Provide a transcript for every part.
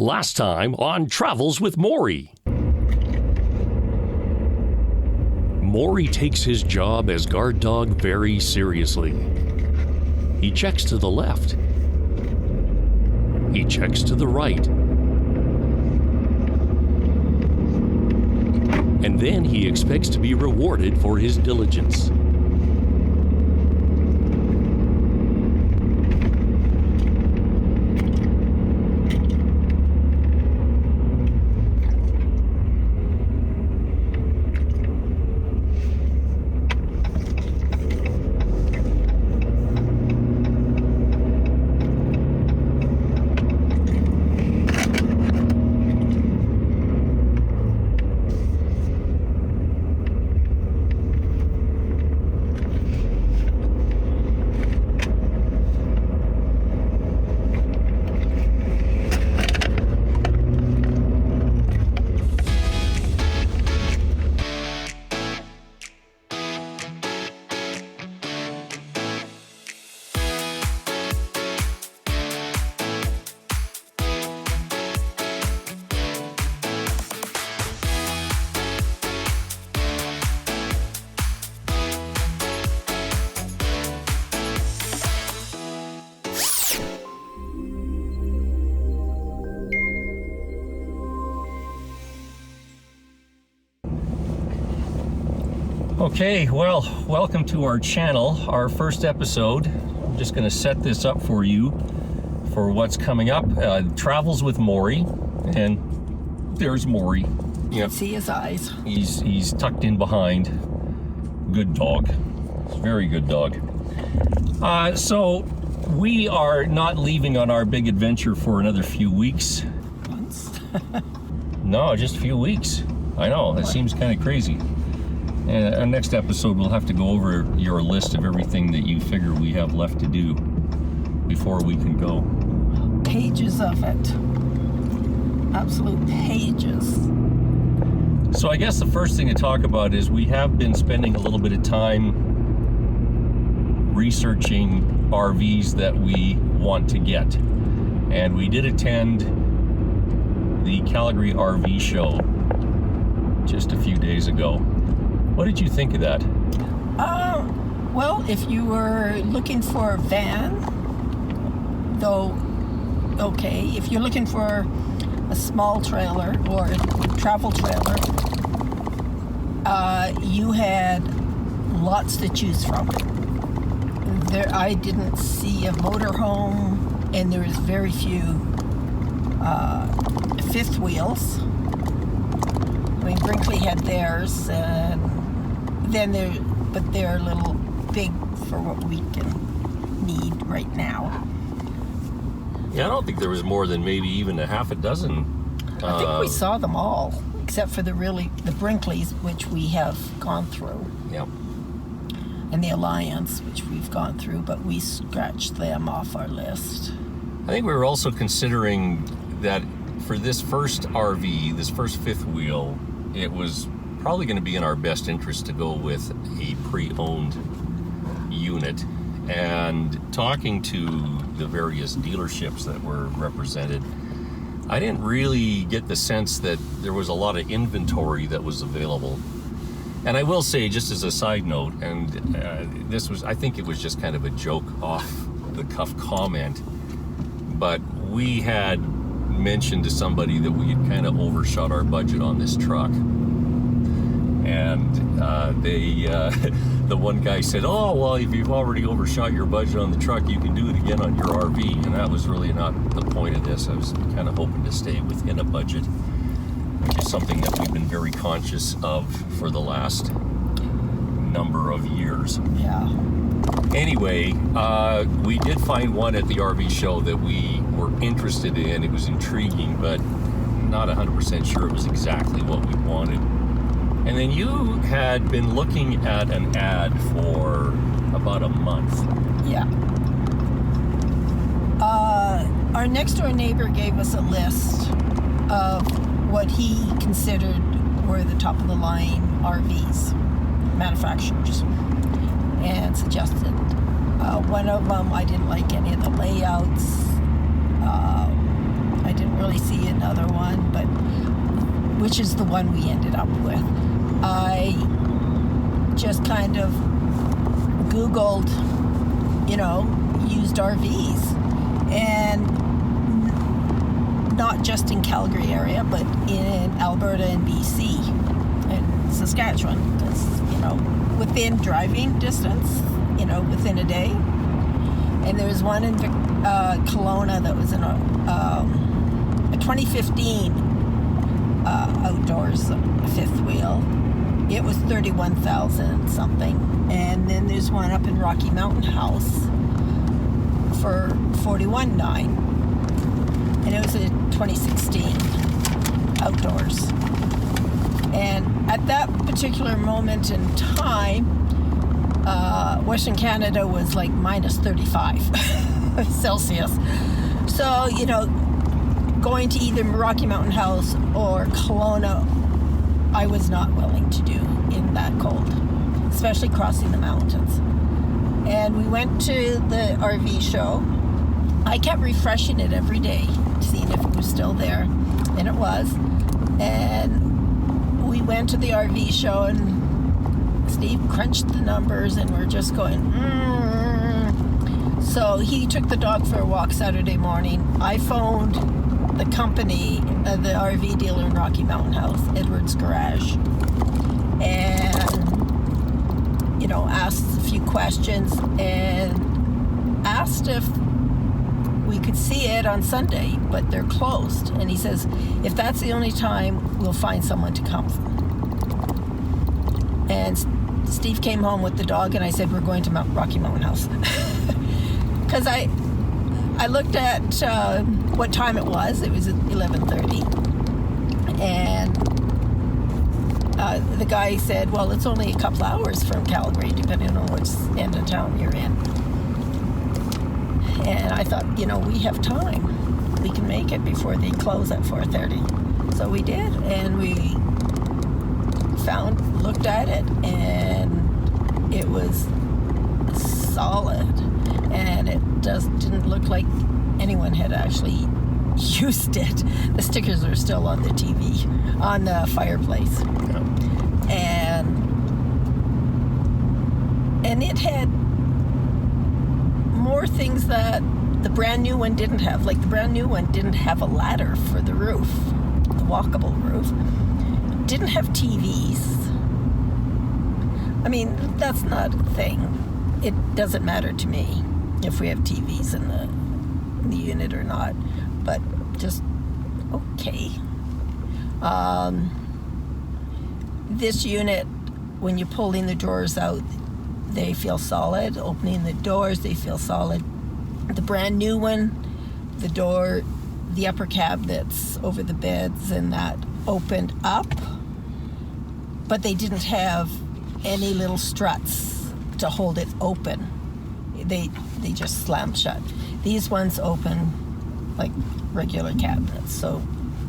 Last time on Travels with Morrie. Morrie takes his job as guard dog very seriously. He checks to the left. He checks to the right. And then he expects to be rewarded for his diligence. Okay, well, welcome to our channel, our first episode. I'm just going to set this up for you for what's coming up. Travels with Morrie, and there's Morrie. Yep. See his eyes. He's tucked in behind. Good dog. Very good dog. So we are not leaving on our big adventure for another few weeks. Months? No, just a few weeks. I know, that seems kind of crazy. And our next episode, we'll have to go over your list of everything that you figure we have left to do before we can go. Pages of it. Absolute pages. So I guess the first thing to talk about is we have been spending a little bit of time researching RVs that we want to get. And we did attend the Calgary RV show just a few days ago. What did you think of that? Well, if you were looking for a van, though, okay. If you're looking for a small trailer or a travel trailer, you had lots to choose from. There, I didn't see a motorhome, and there was very few fifth wheels. I mean, Brinkley had theirs, and then they're a little big for what we can need right now. Yeah, I don't think there was more than maybe even a half a dozen. I think we saw them all, except for the Brinkleys, which we have gone through. Yeah. And the Alliance, which we've gone through, but we scratched them off our list. I think we were also considering that for this first RV, this first fifth wheel, it was probably going to be in our best interest to go with a pre-owned unit. And talking to the various dealerships that were represented, I didn't really get the sense that there was a lot of inventory that was available. And I will say, just as a side note, and I think it was just kind of a joke off the cuff comment, but we had mentioned to somebody that we had kind of overshot our budget on this truck. And the one guy said, oh, well, if you've already overshot your budget on the truck, you can do it again on your RV. And that was really not the point of this. I was kind of hoping to stay within a budget, which is something that we've been very conscious of for the last number of years. Yeah. Anyway, we did find one at the RV show that we were interested in. It was intriguing, but not 100% sure it was exactly what we wanted. And then you had been looking at an ad for about a month. Yeah. Our next door neighbor gave us a list of what he considered were the top of the line RVs, manufacturers, and suggested. One of them, I didn't like any of the layouts. I didn't really I see another one, but which is the one we ended up with. I just kind of Googled, used RVs, and not just in Calgary area, but in Alberta and BC and Saskatchewan. It's, within driving distance, within a day. And there was one in Kelowna that was in a 2015 outdoors fifth wheel. It was 31,000 something. And then there's one up in Rocky Mountain House for 41,900. And it was a 2016 outdoors. And at that particular moment in time, Western Canada was like minus 35 Celsius. So, going to either Rocky Mountain House or Kelowna, I was not willing to do in that cold, especially crossing the mountains. And we went to the RV show. I kept refreshing it every day, seeing if it was still there, and it was. And we went to the RV show, and Steve crunched the numbers, and we're just going, So he took the dog for a walk Saturday morning. I phoned the company, the RV dealer in Rocky Mountain House, Edwards Garage, and, asked a few questions and asked if we could see it on Sunday, but they're closed. And he says, if that's the only time, we'll find someone to come. And Steve came home with the dog, and I said, we're going to Rocky Mountain House. Because I looked at what time it was. It was at 11:30. And the guy said, well, it's only a couple hours from Calgary, depending on which end of town you're in. And I thought, we have time. We can make it before they close at 4:30. So we did, and we looked at it, and it was solid. And it didn't look like anyone had actually used it. The stickers are still on the TV, on the fireplace. Yeah. And it had more things that the brand new one didn't have. Like the brand new one didn't have a ladder for the roof, the walkable roof. Didn't have TVs. I mean, that's not a thing. It doesn't matter to me if we have TVs in the unit or not. But just okay. This unit, when you're pulling the drawers out, they feel solid. Opening the doors, they feel solid. The brand new one, the door, the upper cab that's over the beds and that opened up, but they didn't have any little struts to hold it open. They just slammed shut. These ones open like regular cabinets, so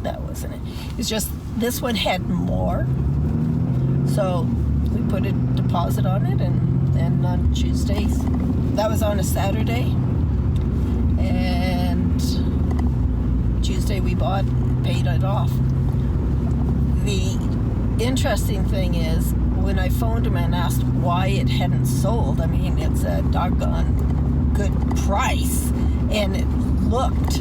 that wasn't it. It's just this one had more, so we put a deposit on it, and then on Tuesdays, that was on a Saturday, and Tuesday we paid it off. The interesting thing is, when I phoned him and asked why it hadn't sold, I mean, it's a doggone good price, and it looked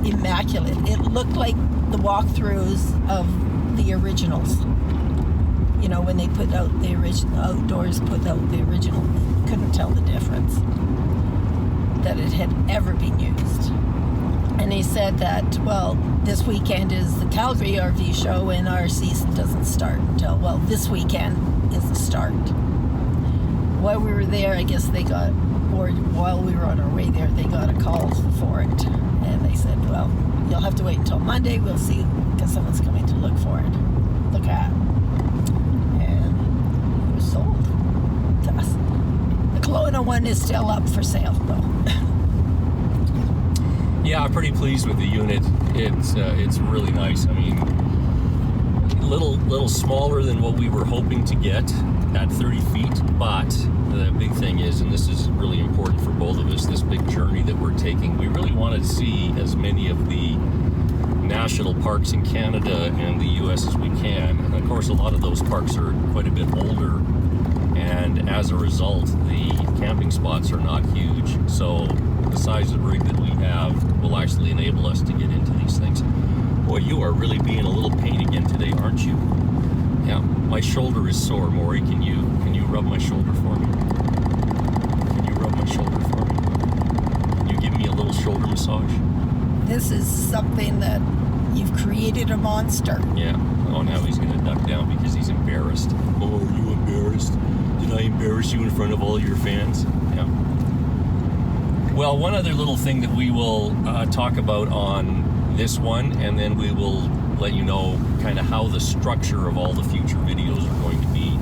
immaculate. It looked like the walkthroughs of the originals. You know, when they put out the original, outdoors put out the original, couldn't tell the difference that it had ever been used. And he said that, well, this weekend is the Calgary RV show, and our season doesn't start until, well, this weekend is the start. While we were there, I guess they got, or while we were on our way there, they got a call for it. And they said, well, you'll have to wait until Monday. We'll see, because someone's coming to look for it. Look at. And it was sold to us. The Kelowna one is still up for sale, though. Yeah, I'm pretty pleased with the unit. It's really nice. I mean, little smaller than what we were hoping to get at 30 feet, but the big thing is, and this is really important for both of us, this big journey that we're taking, we really want to see as many of the national parks in Canada and the US as we can. And of course, a lot of those parks are quite a bit older, and as a result, the camping spots are not huge. So the size of rig that we have will actually enable us to get into these things. Boy, you are really being a little pain again today, aren't you? Yeah, my shoulder is sore. Morrie, can you rub my shoulder for me? Can you rub my shoulder for me? Can you give me a little shoulder massage? This is something that you've created a monster. Yeah. Oh, now he's going to duck down because he's embarrassed. Oh, are you embarrassed? Did I embarrass you in front of all your fans? Yeah. Well, one other little thing that we will talk about on this one, and then we will let you know kind of how the structure of all the future videos are going to be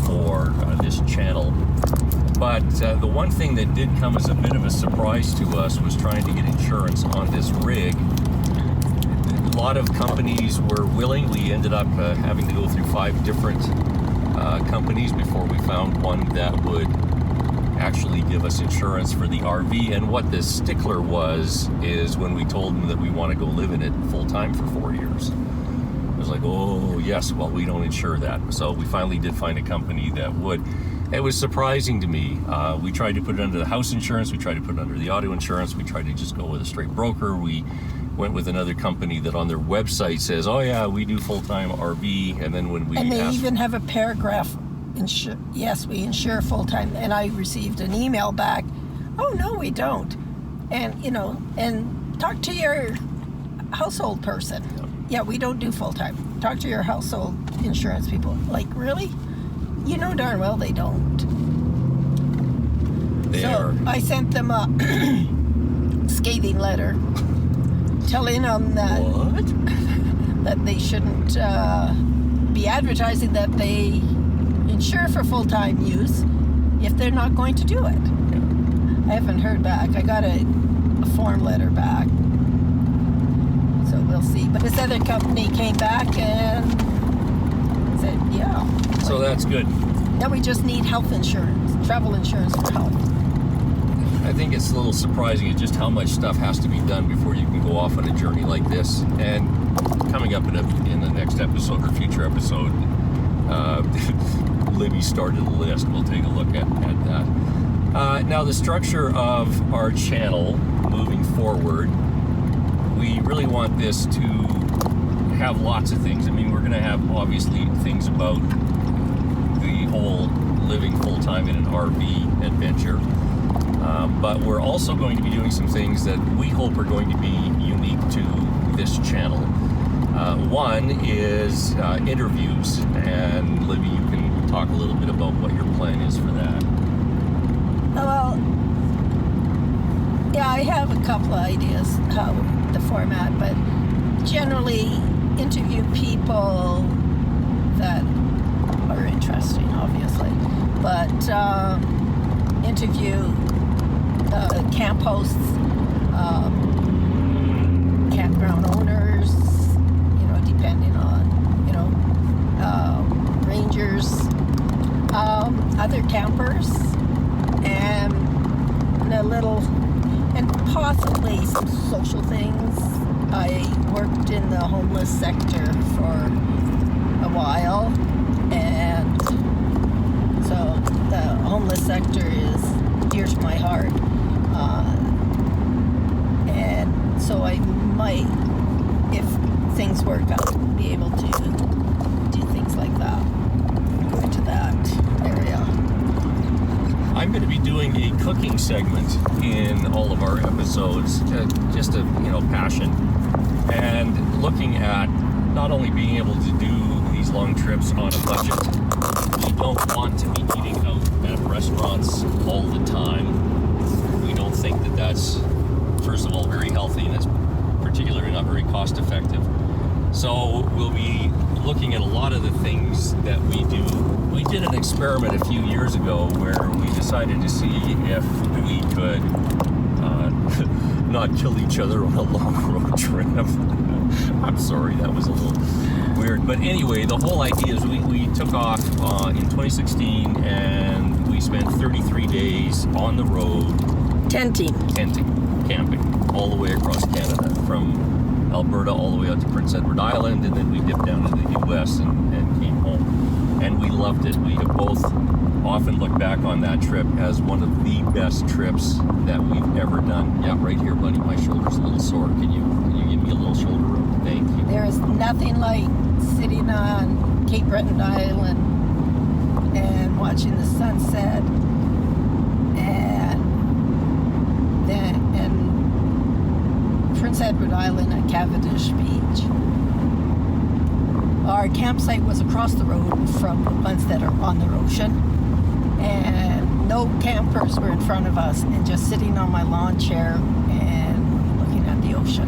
for this channel. But the one thing that did come as a bit of a surprise to us was trying to get insurance on this rig. A lot of companies were willing. We ended up having to go through 5 different companies before we found one that would actually give us insurance for the RV. And what the stickler was is when we told them that we want to go live in it full-time for 4 years. It was like, oh, yes, well, we don't insure that. So we finally did find a company that would. It was surprising to me. We tried to put it under the house insurance. We tried to put it under the auto insurance. We tried to just go with a straight broker. We went with another company that on their website says, oh, yeah, we do full-time RV. And then when we And they even have a paragraph, yes, we insure full-time. And I received an email back, oh, no, we don't. And, and talk to your household person. Yeah, we don't do full-time. Talk to your household insurance people. Like, really? You know darn well they don't. I sent them a scathing letter telling them that that they shouldn't be advertising that they insure for full-time use if they're not going to do it. I haven't heard back. I got a form letter back. So we'll see. But this other company came back and said, yeah. So that's good. Now we just need health insurance, travel insurance for health. I think it's a little surprising at just how much stuff has to be done before you can go off on a journey like this. And coming up in the next episode or future episode, Libby started a list. We'll take a look at that. Now, the structure of our channel moving forward, we really want this to have lots of things. I mean, we're going to have obviously things about the whole living full-time in an RV adventure, but we're also going to be doing some things that we hope are going to be unique to this channel. One is interviews, and Libby, you can talk a little bit about what your plan is for that. Well, yeah, I have a couple of ideas how the format, but generally interview people that are interesting, obviously, but interview camp hosts, campground owners, depending on, rangers, other campers, and possibly some social things. I worked in the homeless sector for a while, and so the homeless sector is dear to my heart, and so I might, if things work out, be able to do things like that, go into that area. I'm going to be doing a cooking segment in all of our episodes, just a passion, and looking at not only being able to do these long trips on a budget. We don't want to be eating out at restaurants all the time. We don't think that that's, first of all, very healthy, and it's particularly not very cost effective. So we'll be looking at a lot of the things that we do. We did an experiment a few years ago where we decided to see if we could not kill each other on a long road trip. I'm sorry, that was a little weird. But anyway, the whole idea is we took off in 2016 and we spent 33 days on the road. Tenting. Camping, all the way across Canada, from Alberta all the way out to Prince Edward Island, and then we dipped down into the US and came home. And we loved it. We have both often look back on that trip as one of the best trips that we've ever done. Yeah, right here, buddy. My shoulder's a little sore. Can you give me a little shoulder rub? Thank you. There is nothing like sitting on Cape Breton Island and watching the sunset, and Prince Edward Island at Cavendish Beach. Our campsite was across the road from the ones that are on the ocean, and no campers were in front of us, and just sitting on my lawn chair and looking at the ocean.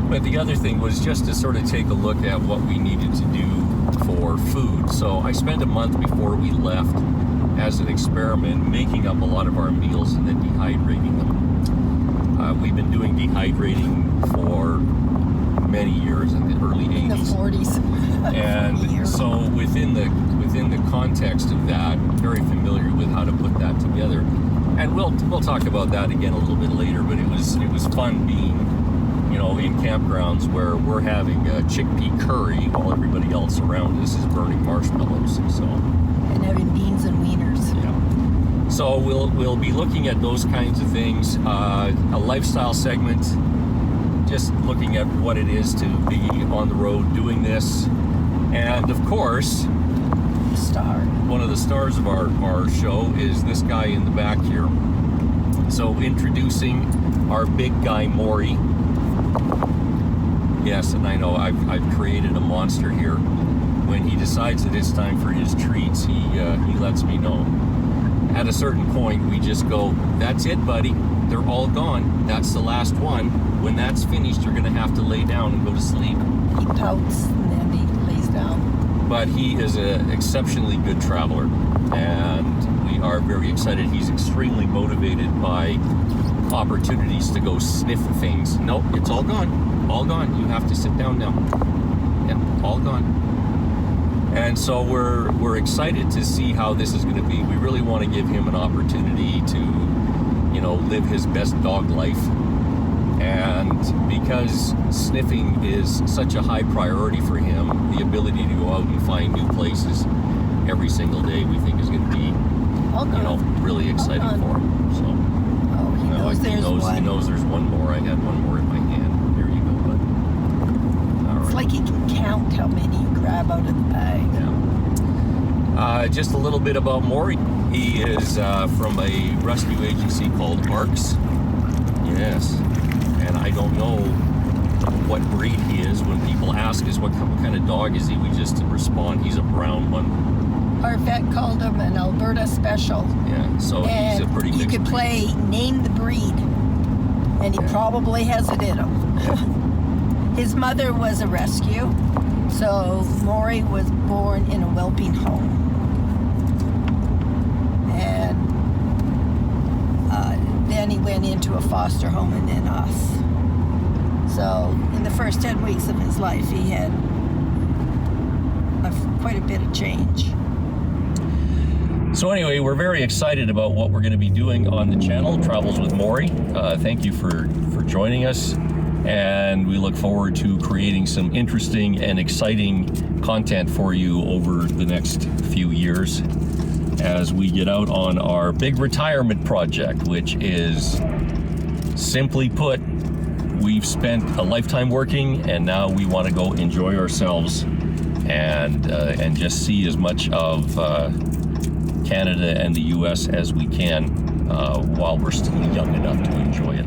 But the other thing was just to sort of take a look at what we needed to do for food. So I spent a month before we left as an experiment making up a lot of our meals and then dehydrating them. We've been doing dehydrating for many years, in the early 80s. In the 40s. And so within the context of that, very familiar with how to put that together. And we'll talk about that again a little bit later, but it was fun being, in campgrounds where we're having a chickpea curry while everybody else around us is burning marshmallows. So and having beans and wieners. Yeah. So we'll be looking at those kinds of things. A lifestyle segment, just looking at what it is to be on the road doing this. And of course, Star. One of the stars of our show is this guy in the back here. So introducing our big guy, Mory. Yes, and I know I've created a monster here. When he decides that it's time for his treats, he lets me know. At a certain point, we just go, that's it, buddy. They're all gone. That's the last one. When that's finished, you're going to have to lay down and go to sleep. He pouts and then he lays down. But he is an exceptionally good traveler, and we are very excited. He's extremely motivated by opportunities to go sniff things. Nope, it's all gone. All gone. You have to sit down now. Yep, all gone. And so we're excited to see how this is going to be. We really want to give him an opportunity to, live his best dog life. And because sniffing is such a high priority for him, the ability to go out and find new places every single day, we think is going to be, really exciting for him. So, he knows there's one. He knows there's one more. I had one more in my hand. There you go, bud. All right. It's like he can count how many you grab out of the bag. Yeah. Just a little bit about Morrie. He is from a rescue agency called Embarks. Yes. And I don't know what breed he is. When people ask us what kind of dog is he, we just respond, he's a brown one. Our vet called him an Alberta Special. Yeah, so and he's a pretty you mixed could breed. play Name the Breed, and he probably has it in him. Yeah. His mother was a rescue, so Morrie was born in a whelping home. And then he went into a foster home and then us. So in the first 10 weeks of his life, he had quite a bit of change. So anyway, we're very excited about what we're going to be doing on the channel, Travels with Morrie. Thank you for joining us, and we look forward to creating some interesting and exciting content for you over the next few years as we get out on our big retirement project, which is, simply put, we've spent a lifetime working, and now we want to go enjoy ourselves and just see as much of Canada and the US as we can while we're still young enough to enjoy it.